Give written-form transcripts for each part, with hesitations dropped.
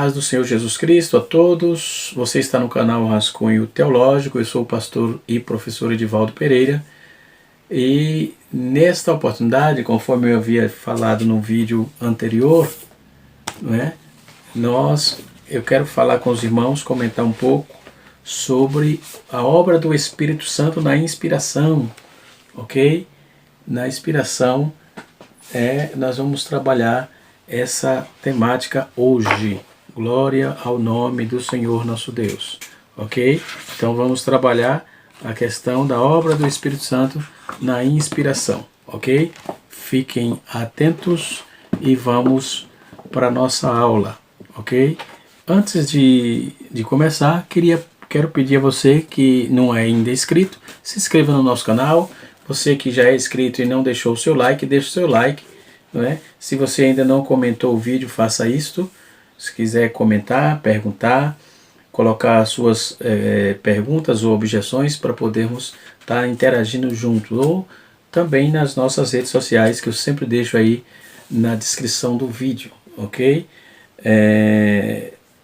Paz do Senhor Jesus Cristo a todos. Você está no canal Rascunho Teológico. Eu sou o pastor e professor Edivaldo Pereira. E nesta oportunidade, conforme eu havia falado no vídeo anterior, né, eu quero falar com os irmãos, comentar um pouco sobre a obra do Espírito Santo na inspiração, ok? Na inspiração, nós vamos trabalhar essa temática hoje. Glória ao nome do Senhor nosso Deus, ok? Então vamos trabalhar a questão da obra do Espírito Santo na inspiração, ok? Fiquem atentos e vamos para a nossa aula, ok? Antes de começar, quero pedir a você que não é ainda inscrito, se inscreva no nosso canal. Você que já é inscrito e não deixou o seu like, deixe o seu like, não é? Se você ainda não comentou o vídeo, faça isto. Se quiser comentar, perguntar, colocar suas perguntas ou objeções para podermos estar interagindo junto, ou também nas nossas redes sociais, que eu sempre deixo aí na descrição do vídeo, ok?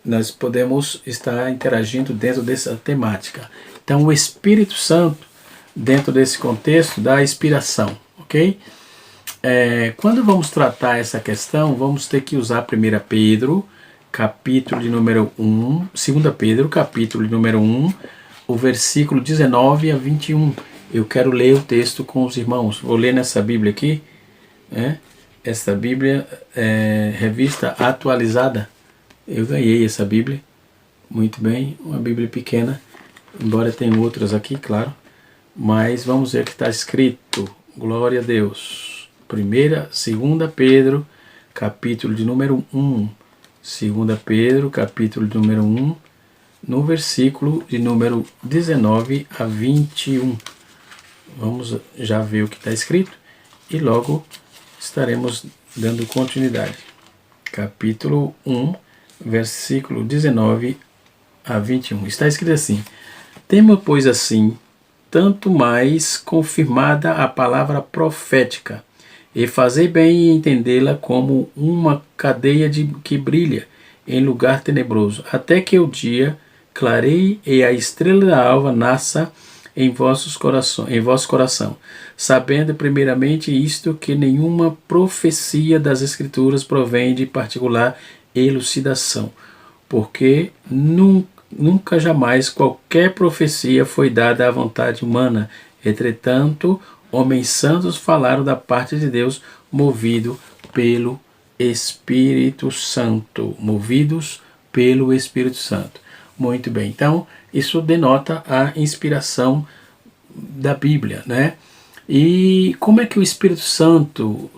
Nós podemos estar interagindo dentro dessa temática. Então, o Espírito Santo, dentro desse contexto da inspiração, ok? Quando vamos tratar essa questão, vamos ter que usar 1 Pedro, capítulo de número 1, 2 Pedro, capítulo de número 1, o versículo 19 a 21. Eu quero ler o texto com os irmãos. Vou ler nessa Bíblia aqui, essa Bíblia revista atualizada. Eu ganhei essa Bíblia, muito bem, uma Bíblia pequena, embora tenha outras aqui, claro, mas vamos ver o que está escrito. Glória a Deus. 2 Pedro, capítulo de número 1, 2 Pedro, capítulo de número 1, no versículo de número 19 a 21. Vamos já ver o que está escrito e logo estaremos dando continuidade. Capítulo 1, versículo 19 a 21. Está escrito assim: Temo, pois, assim, tanto mais confirmada a palavra profética, e fazei bem em entendê-la como uma cadeia que brilha em lugar tenebroso, até que o dia clareie e a estrela da alva nasça em vosso coração, sabendo primeiramente isto, que nenhuma profecia das Escrituras provém de particular elucidação, porque nunca jamais qualquer profecia foi dada à vontade humana. Entretanto, homens santos falaram da parte de Deus, movido pelo Espírito Santo. Movidos pelo Espírito Santo. Muito bem, então isso denota a inspiração da Bíblia, né? E como é que o Espírito Santo,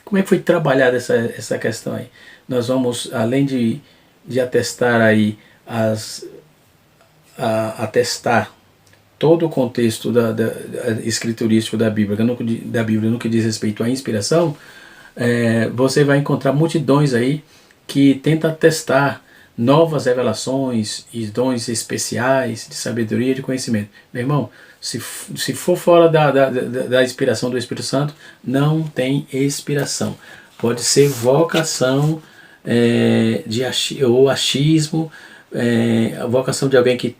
como é que foi trabalhada essa questão aí? Nós vamos, além de atestar aí, atestar todo o contexto escriturístico da Bíblia no que diz respeito à inspiração, você vai encontrar multidões aí que tentam atestar novas revelações e dons especiais de sabedoria e de conhecimento. Meu irmão, se for fora da inspiração do Espírito Santo, não tem inspiração. Pode ser vocação ou achismo, a vocação de alguém que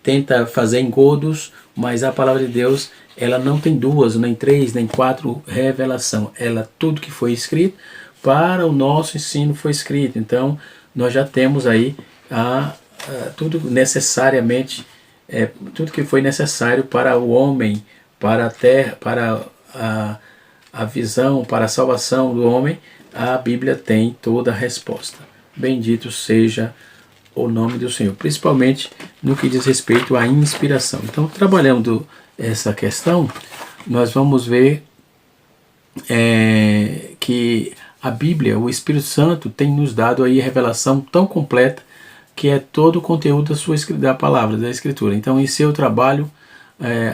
tenta fazer engodos, mas a palavra de Deus, ela não tem 2, nem 3, nem 4 revelação. Tudo que foi escrito para o nosso ensino foi escrito. Então, nós já temos aí tudo necessariamente, tudo que foi necessário para o homem, para a terra, para a visão, para a salvação do homem. A Bíblia tem toda a resposta. Bendito seja o nome do Senhor, principalmente no que diz respeito à inspiração. Então, trabalhando essa questão, nós vamos ver que a Bíblia, o Espírito Santo, tem nos dado aí a revelação tão completa, que é todo o conteúdo da palavra, da Escritura. Então, em seu trabalho,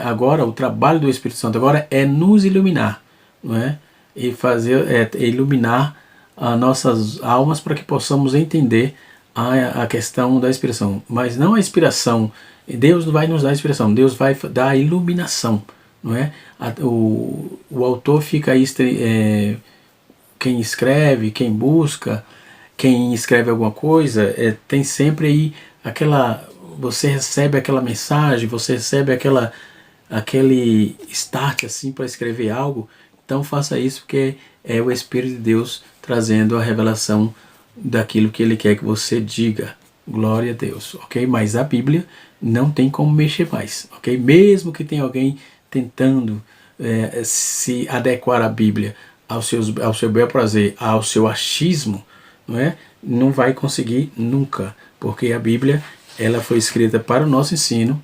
agora, o trabalho do Espírito Santo agora é nos iluminar, não é? E iluminar as nossas almas para que possamos entender a questão da inspiração. Mas não a inspiração, Deus não vai nos dar a inspiração, Deus vai dar a iluminação, não é? O autor fica aí, quem escreve, quem busca, quem escreve alguma coisa, tem sempre aí você recebe aquela mensagem, você recebe aquele start assim para escrever algo. Então faça isso, porque é o Espírito de Deus trazendo a revelação daquilo que Ele quer que você diga. Glória a Deus, ok? Mas a Bíblia não tem como mexer mais, ok? Mesmo que tenha alguém tentando se adequar à Bíblia ao seu bel prazer, ao seu achismo, não vai conseguir nunca, porque a Bíblia ela foi escrita para o nosso ensino,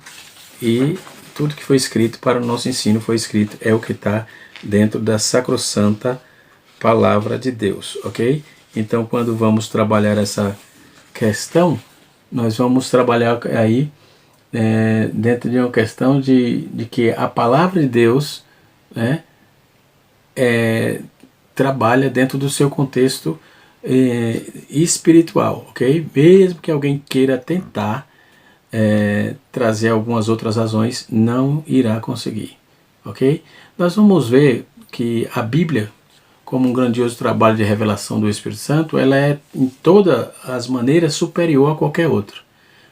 e tudo que foi escrito para o nosso ensino foi escrito, é o que está dentro da sacrossanta palavra de Deus, ok? Então, quando vamos trabalhar essa questão, nós vamos trabalhar aí dentro de uma questão de que a palavra de Deus, né, trabalha dentro do seu contexto espiritual, ok? Mesmo que alguém queira tentar trazer algumas outras razões, não irá conseguir, ok? Nós vamos ver que a Bíblia, como um grandioso trabalho de revelação do Espírito Santo, ela é em todas as maneiras superior a qualquer outra.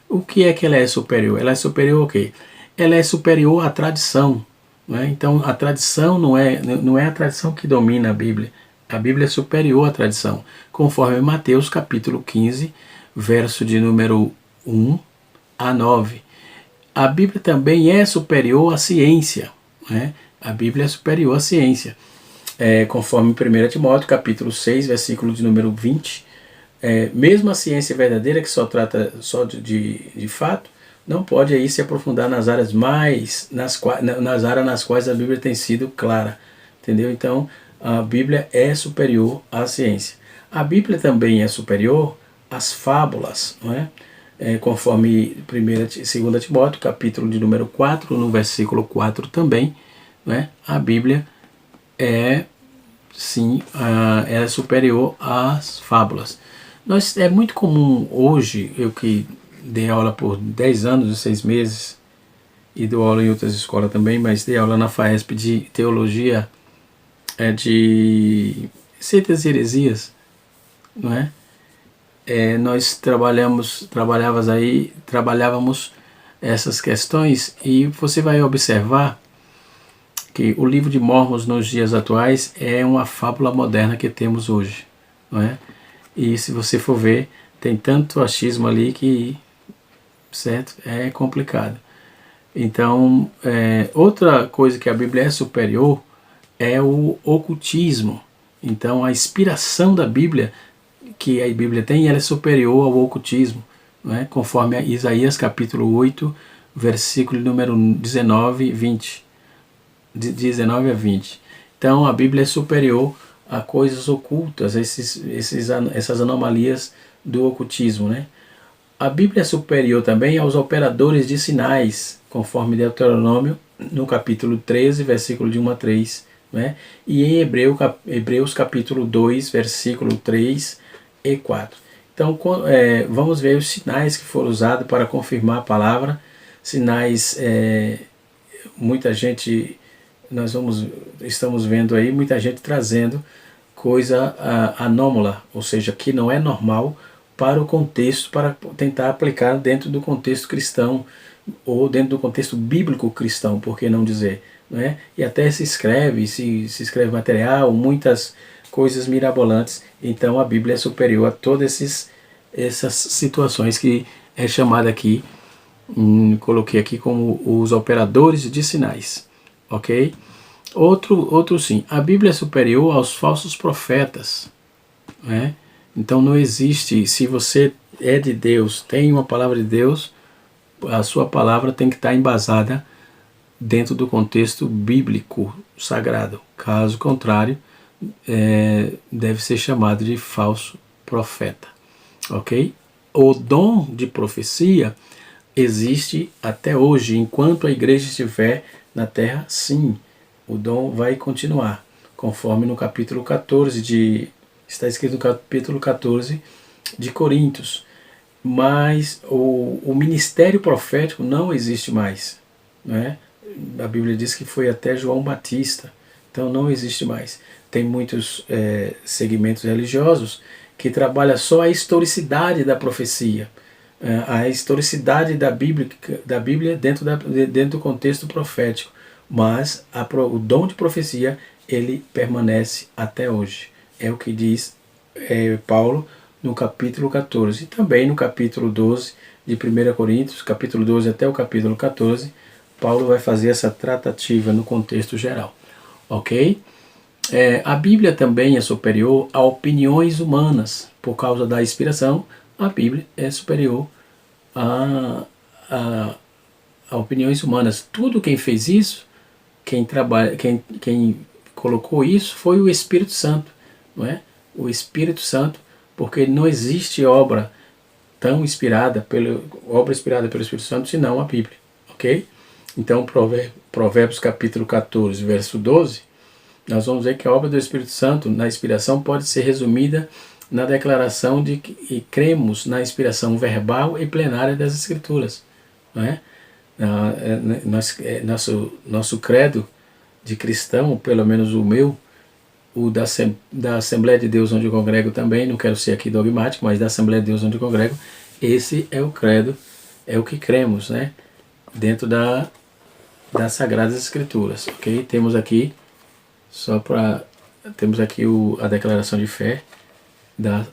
O que é que ela é superior? Ela é superior ao quê? Ela é superior à tradição. Então a tradição não é a tradição que domina a Bíblia. A Bíblia é superior à tradição, conforme Mateus capítulo 15, verso de número 1 a 9. A Bíblia também é superior à ciência. A Bíblia é superior à ciência. Conforme 1 Timóteo capítulo 6, versículo de número 20, mesmo a ciência verdadeira, que só trata só de fato, não pode aí se aprofundar nas áreas nas quais a Bíblia tem sido clara, entendeu? Então a Bíblia é superior à ciência. A Bíblia também é superior às fábulas, conforme 2 Timóteo capítulo de número 4, no versículo 4 também, a Bíblia sim, é superior às fábulas. É muito comum hoje, eu que dei aula por 10 anos e 6 meses, e dou aula em outras escolas também, mas dei aula na FAESP de teologia de seitas e heresias, nós trabalhávamos essas questões, e você vai observar que o livro de Mormons nos dias atuais é uma fábula moderna que temos hoje, E se você for ver, tem tanto achismo ali que, certo, é complicado. Então, outra coisa que a Bíblia é superior é o ocultismo. Então, a inspiração da Bíblia, que a Bíblia tem, ela é superior ao ocultismo, conforme Isaías capítulo 8, versículo número 19 e 20. De 19 a 20. Então a Bíblia é superior a coisas ocultas, essas anomalias do ocultismo. A Bíblia é superior também aos operadores de sinais, conforme Deuteronômio, no capítulo 13, versículo de 1 a 3. E em Hebreus capítulo 2, versículo 3 e 4. Então vamos ver os sinais que foram usados para confirmar a palavra. Sinais, muita gente... estamos vendo aí muita gente trazendo coisa anômala, ou seja, que não é normal para o contexto, para tentar aplicar dentro do contexto cristão, ou dentro do contexto bíblico cristão, por que não dizer? E até se escreve material, muitas coisas mirabolantes. Então a Bíblia é superior a todas essas situações que é chamada aqui, coloquei aqui como os operadores de sinais. Ok? Outro sim, a Bíblia é superior aos falsos profetas. Então não existe, se você é de Deus, tem uma palavra de Deus, a sua palavra tem que estar embasada dentro do contexto bíblico sagrado. Caso contrário, deve ser chamado de falso profeta. Ok? O dom de profecia existe até hoje, enquanto a igreja estiver na terra, sim, o dom vai continuar, conforme no capítulo 14 está escrito no capítulo 14 de Coríntios. Mas o ministério profético não existe mais, A Bíblia diz que foi até João Batista, então não existe mais. Tem muitos segmentos religiosos que trabalha só a historicidade da profecia, a historicidade da Bíblia dentro do contexto profético, mas o dom de profecia, ele permanece até hoje. É o que diz Paulo no capítulo 14 e também no capítulo 12 de 1 Coríntios, capítulo 12 até o capítulo 14, Paulo vai fazer essa tratativa no contexto geral, ok? A Bíblia também é superior a opiniões humanas. Por causa da inspiração, a Bíblia é superior a opiniões humanas. Tudo quem fez isso, quem colocou isso, foi o Espírito Santo, não é? O Espírito Santo, porque não existe obra inspirada pelo Espírito Santo, senão a Bíblia, ok? Então, Provérbios capítulo 14, verso 12, nós vamos ver que a obra do Espírito Santo na inspiração pode ser resumida na declaração de que cremos na inspiração verbal e plenária das Escrituras, não é? Nosso credo de cristão, pelo menos o meu, o da Assembleia de Deus onde eu congrego também, não quero ser aqui dogmático, mas da Assembleia de Deus onde eu congrego, esse é o credo, é o que cremos, né? Dentro das Sagradas Escrituras, ok? Temos aqui, temos aqui a declaração de fé da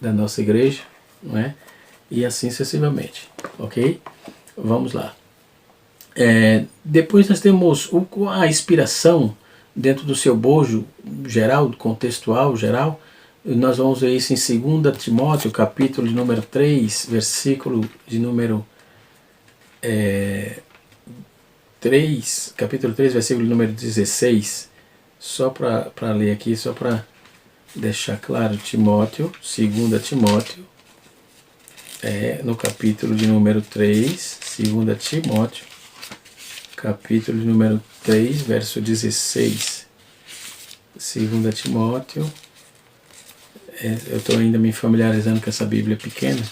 nossa igreja, não é? E assim sucessivamente, ok? Vamos lá. Depois nós temos a inspiração dentro do seu bojo geral, contextual geral. Nós vamos ver isso em 2 Timóteo, capítulo de número 3, versículo de número 3, capítulo 3, versículo de número 16. Só para ler aqui, só para deixar claro, Timóteo, 2 Timóteo, no capítulo de número 3, 2 Timóteo, capítulo de número 3, verso 16. 2 Timóteo, eu estou ainda me familiarizando com essa Bíblia pequena,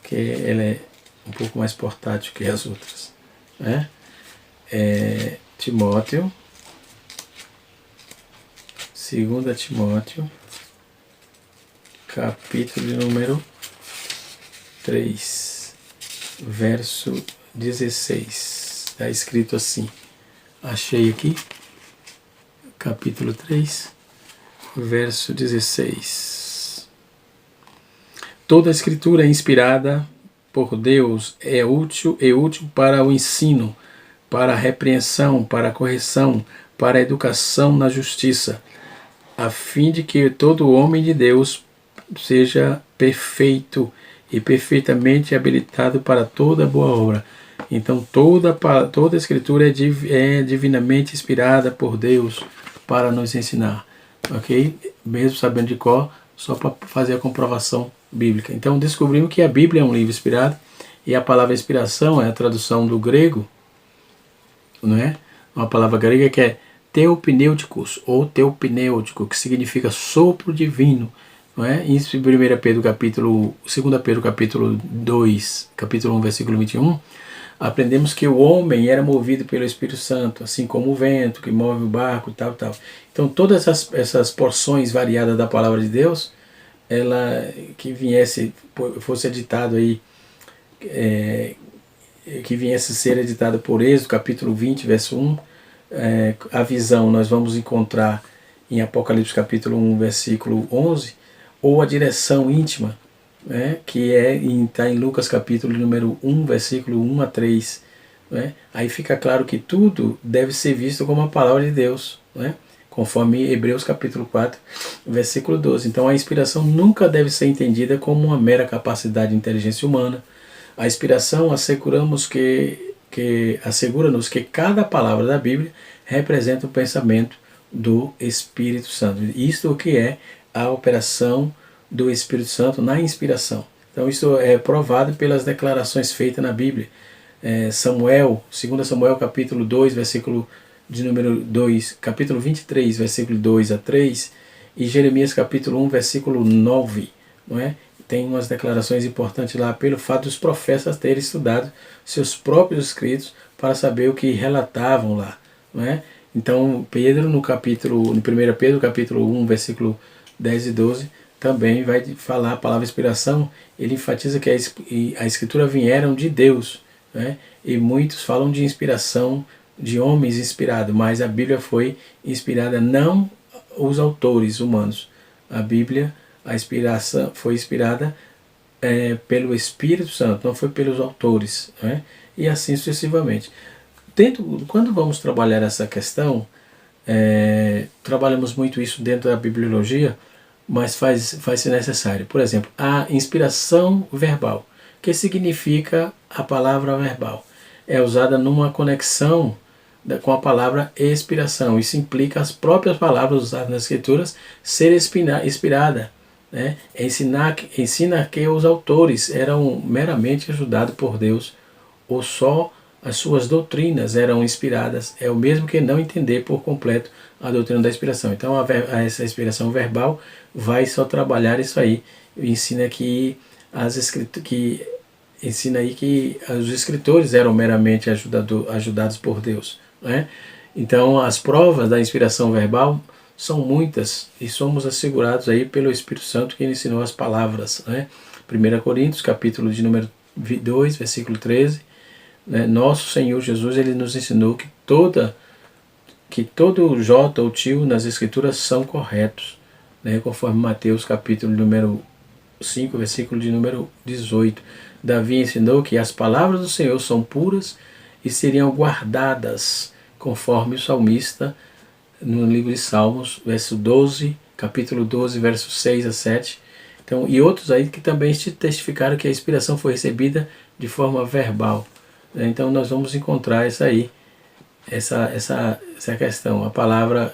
que ela é um pouco mais portátil que as outras, né? Timóteo, 2 Timóteo, capítulo de número 3, verso 16. Está escrito assim, achei aqui, capítulo 3, verso 16. Toda a escritura é inspirada por Deus, é útil para o ensino, para a repreensão, para a correção, para a educação na justiça, a fim de que todo homem de Deus seja perfeito e perfeitamente habilitado para toda boa obra. Então toda a escritura é divinamente inspirada por Deus para nos ensinar, ok? Mesmo sabendo de cor, só para fazer a comprovação bíblica. Então descobrimos que a Bíblia é um livro inspirado, e a palavra inspiração é a tradução do grego, não é? Uma palavra grega que é teopneuticos ou teopnêutico, que significa sopro divino, não é? Isso em 2 Pedro capítulo 2, capítulo 1, versículo 21, aprendemos que o homem era movido pelo Espírito Santo, assim como o vento que move o barco e tal. Então todas essas porções variadas da palavra de Deus, ela que fosse editado aí, que viesse a ser editado por Êxodo, capítulo 20, verso 1, a visão nós vamos encontrar em Apocalipse capítulo 1, versículo 11, ou a direção íntima, né, que está em Lucas capítulo número 1, versículo 1 a 3. Né? Aí fica claro que tudo deve ser visto como a palavra de Deus, né? Conforme Hebreus capítulo 4, versículo 12. Então a inspiração nunca deve ser entendida como uma mera capacidade de inteligência humana. A inspiração assegura-nos que cada palavra da Bíblia representa o pensamento do Espírito Santo. Isto o que é a operação do Espírito Santo na inspiração. Então isso é provado pelas declarações feitas na Bíblia. 2 Samuel capítulo 2, versículo de número 2, capítulo 23, versículo 2 a 3, e Jeremias capítulo 1, versículo 9, não é? Tem umas declarações importantes lá pelo fato dos profetas terem estudado seus próprios escritos para saber o que relatavam lá, não é? Então Pedro, no 1 Pedro capítulo 1, versículo 10 e 12, também vai falar a palavra inspiração, ele enfatiza que a escritura vieram de Deus, né? E muitos falam de inspiração, de homens inspirados, mas a Bíblia foi inspirada, não os autores humanos. A Bíblia, a inspiração foi inspirada pelo Espírito Santo, não foi pelos autores, né? E assim sucessivamente. Quando vamos trabalhar essa questão, trabalhamos muito isso dentro da bibliologia, mas faz-se necessário. Por exemplo, a inspiração verbal. O que significa a palavra verbal? É usada numa conexão com a palavra expiração. Isso implica as próprias palavras usadas nas escrituras serem inspiradas. Né? Ensina que os autores eram meramente ajudados por Deus, ou só as suas doutrinas eram inspiradas. É o mesmo que não entender por completo a doutrina da inspiração. Então essa inspiração verbal vai só trabalhar isso aí. Ensina que os escritores eram meramente ajudados por Deus. Né? Então as provas da inspiração verbal são muitas e somos assegurados aí pelo Espírito Santo que ensinou as palavras. Né? 1 Coríntios, capítulo de número 2, versículo 13. Né? Nosso Senhor Jesus, ele nos ensinou que todo J ou tio nas escrituras são corretos, né? Conforme Mateus capítulo número 5, versículo de número 18. Davi ensinou que as palavras do Senhor são puras e seriam guardadas, conforme o salmista no livro de Salmos, verso 12, capítulo 12, versos 6 a 7. Então, e outros aí que também testificaram que a inspiração foi recebida de forma verbal. Então nós vamos encontrar essa questão.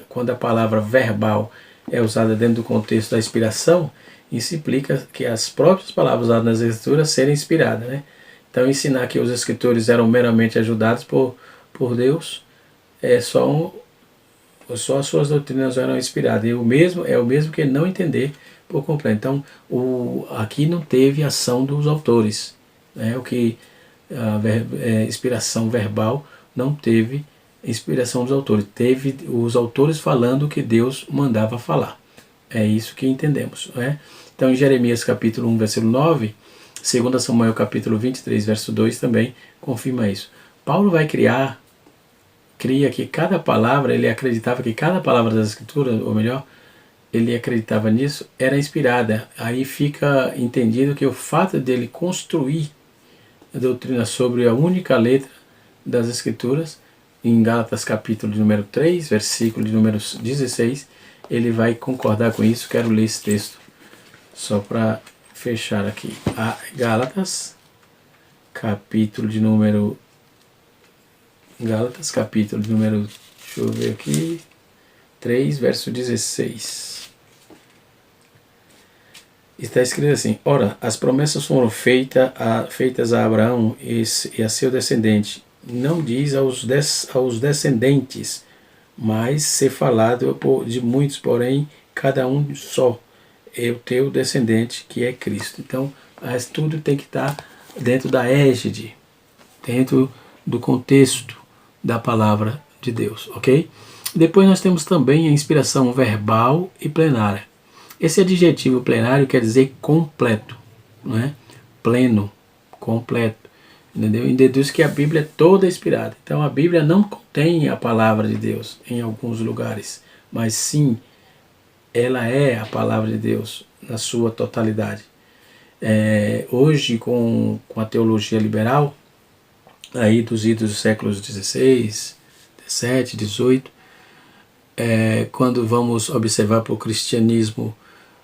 Quando a palavra verbal é usada dentro do contexto da inspiração, isso implica que as próprias palavras usadas nas escrituras serem inspiradas. Né? Então ensinar que os escritores eram meramente ajudados por Deus, só as suas doutrinas eram inspiradas. E é o mesmo que não entender por completo. Então aqui não teve ação dos autores. Né? Inspiração verbal não teve inspiração dos autores. Teve os autores falando o que Deus mandava falar. É isso que entendemos. Né? Então em Jeremias capítulo 1, versículo 9, 2 Samuel capítulo 23, verso 2 também confirma isso. Paulo cria que cada palavra, ele acreditava que cada palavra das escrituras, ou melhor, ele acreditava nisso, era inspirada. Aí fica entendido que o fato dele construir a doutrina sobre a única letra das escrituras, em Gálatas capítulo de número 3, versículo de número 16, ele vai concordar com isso. Quero ler esse texto só para fechar aqui. Gálatas capítulo de número, deixa eu ver aqui, 3, verso 16. Está escrito assim: ora, as promessas foram feitas a Abraão e a seu descendente. Não diz aos descendentes, mas ser falado de muitos, porém cada um só é o teu descendente, que é Cristo. Então, tudo tem que estar dentro da égide, dentro do contexto da palavra de Deus, ok? Depois nós temos também a inspiração verbal e plenária. Esse adjetivo plenário quer dizer completo, não é? Pleno, completo, entendeu? E deduz que a Bíblia é toda inspirada. Então a Bíblia não contém a palavra de Deus em alguns lugares, mas sim, ela é a palavra de Deus na sua totalidade. Hoje, com a teologia liberal, aí dos idos dos séculos XVI, XVII, XVIII, quando vamos observar para o cristianismo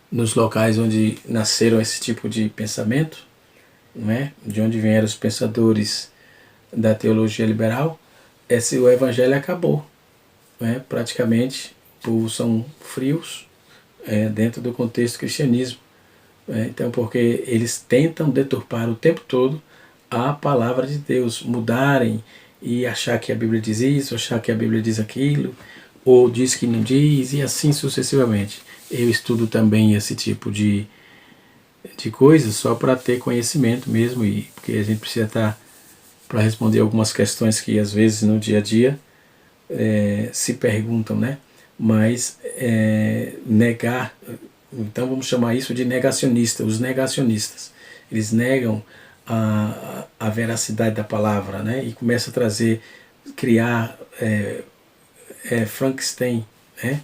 nos locais onde nasceram esse tipo de pensamento, não é? De onde vieram os pensadores da teologia liberal, o evangelho acabou. Não é? Praticamente, os povos são frios dentro do contexto do cristianismo. Então, porque eles tentam deturpar o tempo todo a palavra de Deus, mudarem e achar que a Bíblia diz isso, achar que a Bíblia diz aquilo, ou diz que não diz, e assim sucessivamente. Eu estudo também esse tipo de coisas só para ter conhecimento mesmo, porque a gente precisa estar para responder algumas questões que às vezes no dia a dia se perguntam, né? Mas negar Então vamos chamar isso de negacionista, os negacionistas. Eles negam a veracidade da palavra, né? E começam a trazer, criar Frankenstein, né?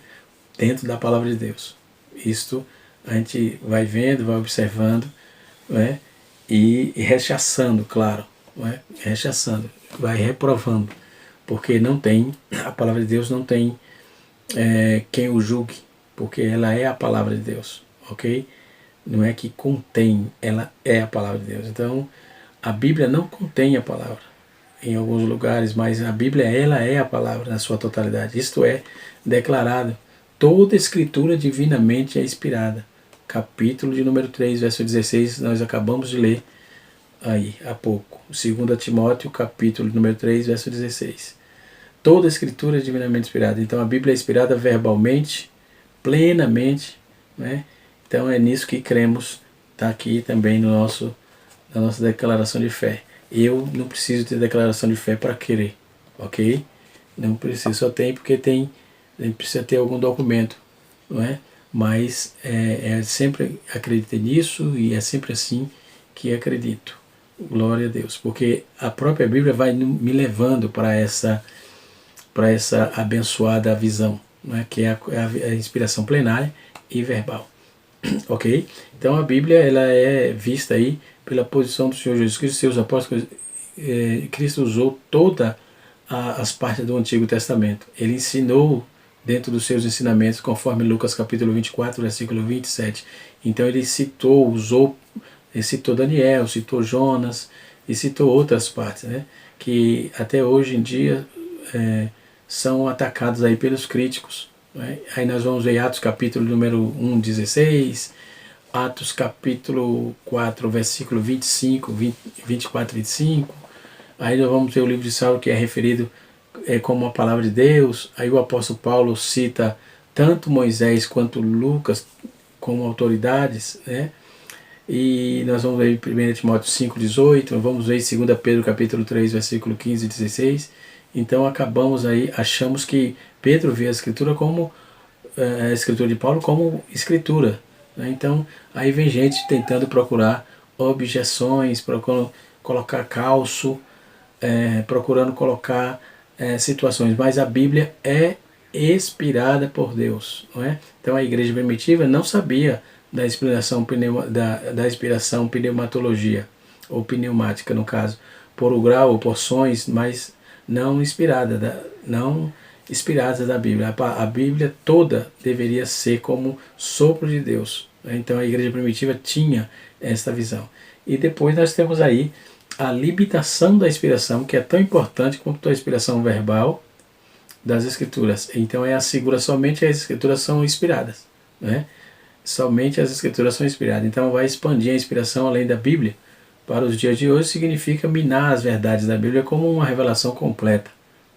Dentro da palavra de Deus. Isto a gente vai vendo, vai observando, né? E rechaçando, claro, né? Rechaçando, vai reprovando, porque não tem, a palavra de Deus não tem quem o julgue, porque ela é a palavra de Deus, ok? Não é que contém, ela é a palavra de Deus. Então, a Bíblia não contém a palavra em alguns lugares, mas a Bíblia, ela é a palavra na sua totalidade. Isto é declarado, toda escritura divinamente é inspirada. Capítulo de número 3, verso 16, nós acabamos de ler aí há pouco. 2 Timóteo, capítulo número 3, verso 16. Toda escritura é divinamente inspirada. Então a Bíblia é inspirada verbalmente, plenamente, né? Então é nisso que cremos, está aqui também no na nossa declaração de fé. Eu não preciso ter declaração de fé para querer, ok? Não preciso, só tem porque a gente precisa ter algum documento, não é? Mas sempre acreditei nisso e é sempre assim que acredito. Glória a Deus, porque a própria Bíblia vai me levando para essa abençoada visão, né, que é a inspiração plenária e verbal. Ok? Então a Bíblia ela é vista aí pela posição do Senhor Jesus Cristo e seus apóstolos. Cristo usou todas as partes do Antigo Testamento. Ele ensinou dentro dos seus ensinamentos, conforme Lucas capítulo 24, versículo 27. Então ele citou, ele citou Daniel, citou Jonas e citou outras partes, né, que até hoje em dia são atacados aí pelos críticos. Né? Aí nós vamos ver Atos capítulo número 1, 16, Atos capítulo 4, versículo 25, 24 e 25. Aí nós vamos ver o livro de Saulo, que é referido como a palavra de Deus. Aí o apóstolo Paulo cita tanto Moisés quanto Lucas como autoridades, né? E nós vamos ver em 1 Timóteo 5, 18, vamos ver em 2 Pedro capítulo 3, versículo 15 e 16. Então acabamos aí, achamos que Pedro vê a escritura como a escritura de Paulo como escritura, né? Então aí vem gente tentando procurar objeções, procurando colocar calço, procurando colocar situações, mas a Bíblia é inspirada por Deus, não é? Então a igreja primitiva não sabia da inspiração, da inspiração pneumatologia, ou pneumática no caso, por grau ou porções, mas não inspirada da Bíblia. A Bíblia toda deveria ser como sopro de Deus. Então a igreja primitiva tinha esta visão. E depois nós temos aí a limitação da inspiração, que é tão importante quanto a inspiração verbal das Escrituras. Então assegura somente as Escrituras são inspiradas, né? Somente as Escrituras são inspiradas. Então vai expandir a inspiração além da Bíblia. Para os dias de hoje significa minar as verdades da Bíblia como uma revelação completa,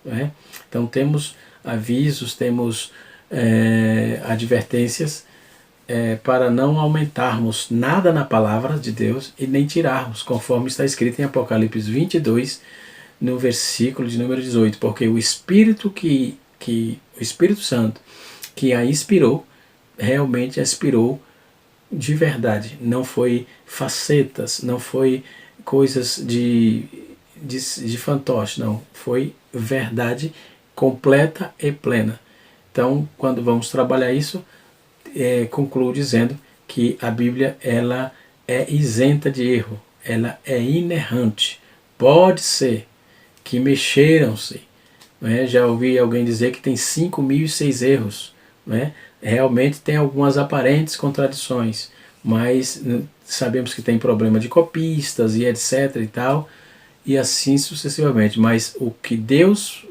né? Então temos avisos, temos advertências para não aumentarmos nada na palavra de Deus e nem tirarmos, conforme está escrito em Apocalipse 22, no versículo de número 18, porque o Espírito o Espírito Santo que a inspirou, realmente inspirou de verdade, não foi facetas, não foi coisas de fantoche, não, foi verdade completa e plena. Então, quando vamos trabalhar isso, concluo dizendo que a Bíblia ela é isenta de erro, ela é inerrante. Pode ser que mexeram-se, né? Já ouvi alguém dizer que tem 5.006 erros, né? Realmente tem algumas aparentes contradições, mas sabemos que tem problema de copistas e etc e tal, e assim sucessivamente. Mas o que Deus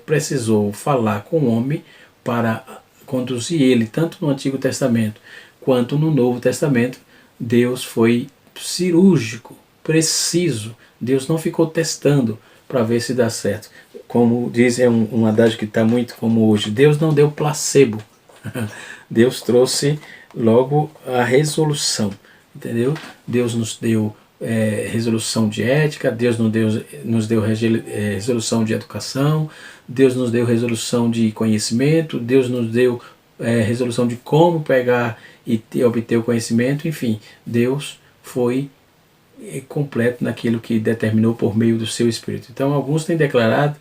precisou falar com o homem para conduzir ele, tanto no Antigo Testamento quanto no Novo Testamento, Deus foi cirúrgico, preciso. Deus não ficou testando para ver se dá certo. Como diz um adágio que está muito como hoje, Deus não deu placebo. Deus trouxe logo a resolução, entendeu? Deus nos deu resolução de ética, Deus nos deu resolução de educação, Deus nos deu resolução de conhecimento, Deus nos deu resolução de como pegar e obter o conhecimento, enfim, Deus foi completo naquilo que determinou por meio do seu Espírito. Então alguns têm declarado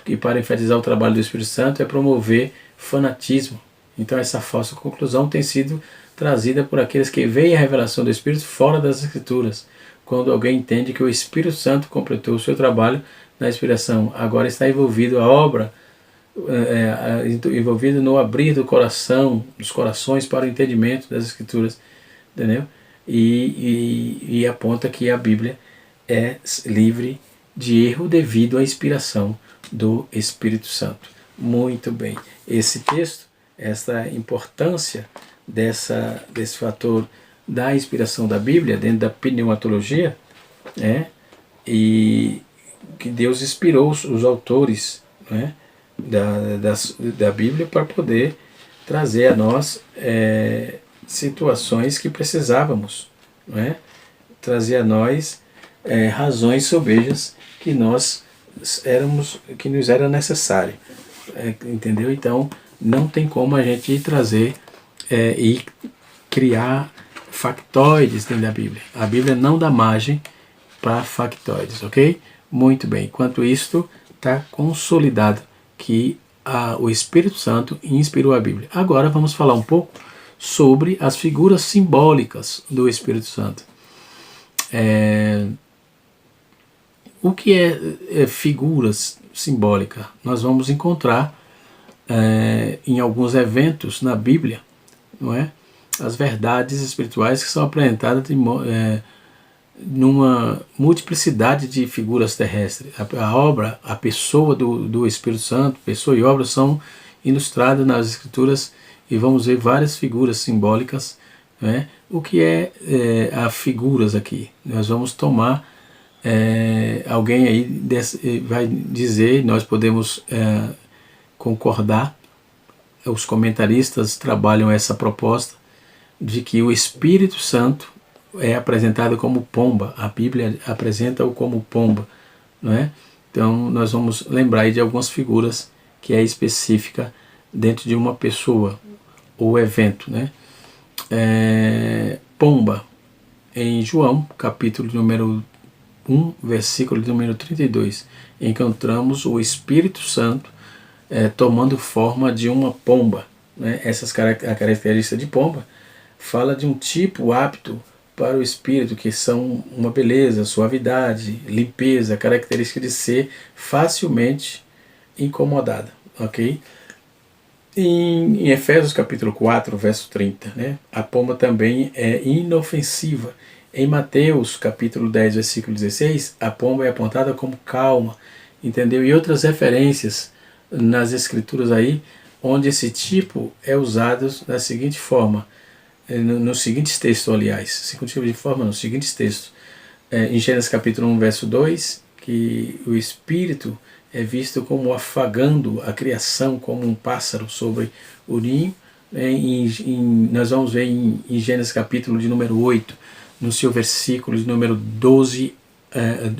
que para enfatizar o trabalho do Espírito Santo é promover fanatismo. Então essa falsa conclusão tem sido trazida por aqueles que veem a revelação do Espírito fora das Escrituras, quando alguém entende que o Espírito Santo completou o seu trabalho na inspiração, agora está envolvido a obra, envolvido no abrir do coração, dos corações para o entendimento das Escrituras, entendeu? E aponta que a Bíblia é livre de erro devido à inspiração do Espírito Santo. Muito bem. Esse texto, essa importância desse fator da inspiração da Bíblia dentro da pneumatologia, e que Deus inspirou os autores, da Bíblia para poder trazer a nós situações que precisávamos, trazer a nós razões sobejas que nos era necessário, entendeu? Então não tem como a gente trazer e criar factoides dentro da Bíblia. A Bíblia não dá margem para factoides, ok? Muito bem. Enquanto isto, está consolidado que o Espírito Santo inspirou a Bíblia. Agora vamos falar um pouco sobre as figuras simbólicas do Espírito Santo. O que é figuras simbólicas? Nós vamos encontrar em alguns eventos na Bíblia, não é? As verdades espirituais que são apresentadas numa multiplicidade de figuras terrestres. A obra, a pessoa do Espírito Santo, pessoa e obra são ilustradas nas Escrituras e vamos ver várias figuras simbólicas. O que as figuras aqui? Nós vamos tomar, alguém aí vai dizer, nós podemos concordar, os comentaristas trabalham essa proposta de que o Espírito Santo é apresentado como pomba. A Bíblia apresenta-o como pomba, não é? Então nós vamos lembrar aí de algumas figuras que é específica dentro de uma pessoa ou evento, pomba, em João, capítulo número 1, versículo número 32, encontramos o Espírito Santo tomando forma de uma pomba. Essas características de pomba fala de um tipo apto para o Espírito, que são uma beleza, suavidade, limpeza, característica de ser facilmente incomodada, ok? Em Efésios capítulo 4, verso 30, a pomba também é inofensiva. Em Mateus capítulo 10, versículo 16, a pomba é apontada como calma, entendeu? E outras referências nas Escrituras aí, onde esse tipo é usado da seguinte forma, nos seguintes textos, aliás, nos seguintes textos. Em Gênesis capítulo 1, verso 2, que o Espírito é visto como afagando a criação, como um pássaro sobre o ninho. Nós vamos ver em Gênesis capítulo de número 8, no seu versículo de número 12,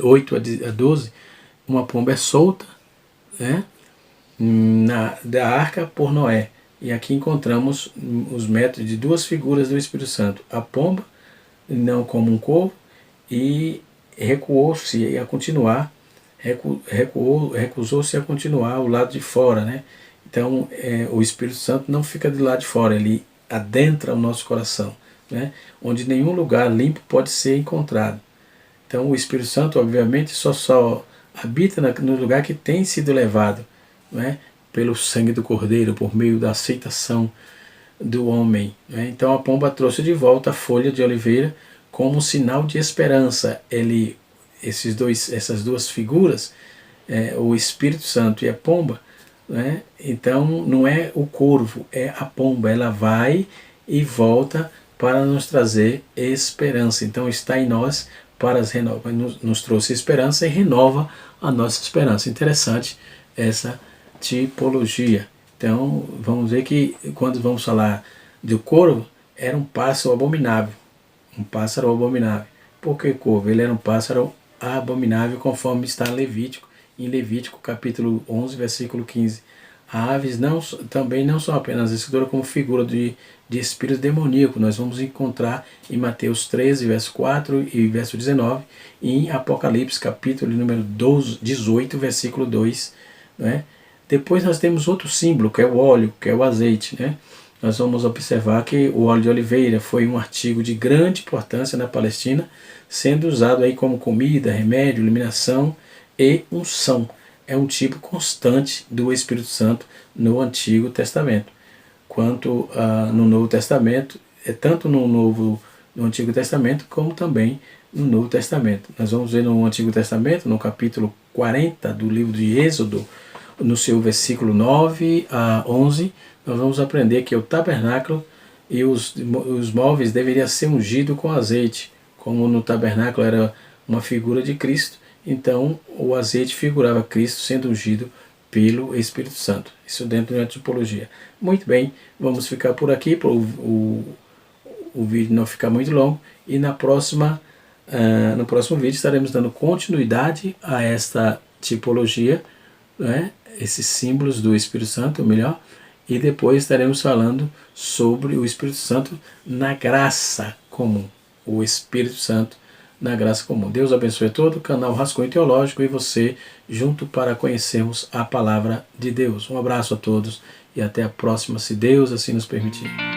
8 a 12, uma pomba é solta, da arca por Noé. E aqui encontramos os métodos de duas figuras do Espírito Santo. A pomba, não como um corvo, e recuou-se a continuar, recusou-se a continuar ao lado de fora. Então o Espírito Santo não fica do lado de fora, ele adentra o nosso coração, onde nenhum lugar limpo pode ser encontrado. Então o Espírito Santo, obviamente, só habita no lugar que tem sido levado, pelo sangue do Cordeiro, por meio da aceitação do homem. Então a pomba trouxe de volta a folha de oliveira como sinal de esperança. Essas duas figuras, o Espírito Santo e a pomba, então não é o corvo, é a pomba. Ela vai e volta para nos trazer esperança. Então está em nós para nos trouxe esperança e renova a nossa esperança. Interessante essa tipologia. Então vamos ver que quando vamos falar do corvo, era um pássaro abominável. Um pássaro abominável. Por que corvo? Ele era um pássaro abominável, conforme está em Levítico capítulo 11, versículo 15. Aves também não são apenas escritura como figura de espírito demoníaco. Nós vamos encontrar em Mateus 13, verso 4 e verso 19, e em Apocalipse, capítulo número 18, versículo 2. Né? Depois nós temos outro símbolo, que é o óleo, que é o azeite. Né? Nós vamos observar que o óleo de oliveira foi um artigo de grande importância na Palestina, sendo usado aí como comida, remédio, iluminação e unção. É um tipo constante do Espírito Santo no Antigo Testamento, quanto no Novo Testamento, tanto no Antigo Testamento como também no Novo Testamento. Nós vamos ver no Antigo Testamento, no capítulo 40 do livro de Êxodo, no seu versículo 9 a 11, nós vamos aprender que o tabernáculo e os móveis deveriam ser ungidos com azeite, como no tabernáculo era uma figura de Cristo. Então, o azeite figurava Cristo sendo ungido pelo Espírito Santo. Isso dentro da antropologia. Muito bem, vamos ficar por aqui para o vídeo não ficar muito longo. E no próximo vídeo estaremos dando continuidade a esta tipologia, né? Esses símbolos do Espírito Santo, ou melhor. E depois estaremos falando sobre o Espírito Santo na graça comum. O Espírito Santo na graça comum. Deus abençoe todo o canal Rascunho Teológico e você junto para conhecermos a palavra de Deus. Um abraço a todos e até a próxima, se Deus assim nos permitir.